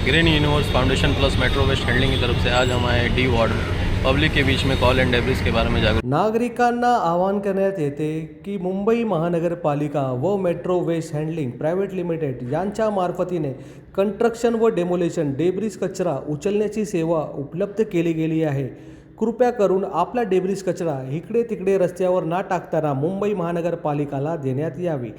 Green universe foundation plus metro waste handling की तरफ से आज हम आए डी वार्ड में पब्लिक के बीच में कॉल एंड डेब्रिस के बारे में जागरूक। नागरिकांना आवाहन करण्यात येते की मुंबई महानगरपालिका व metro waste handling private limited यांच्या मार्फतीने कंस्ट्रक्शन व डेमोलेशन डेब्रिस कचरा उचलण्याची सेवा उपलब्ध केली गेली आहे। कृपया करून आपला डेब्रिस कचरा इकडे तिकडे रस्त्यावर न टाकताना मुंबई महानगरपालिकाला देण्यात यावी।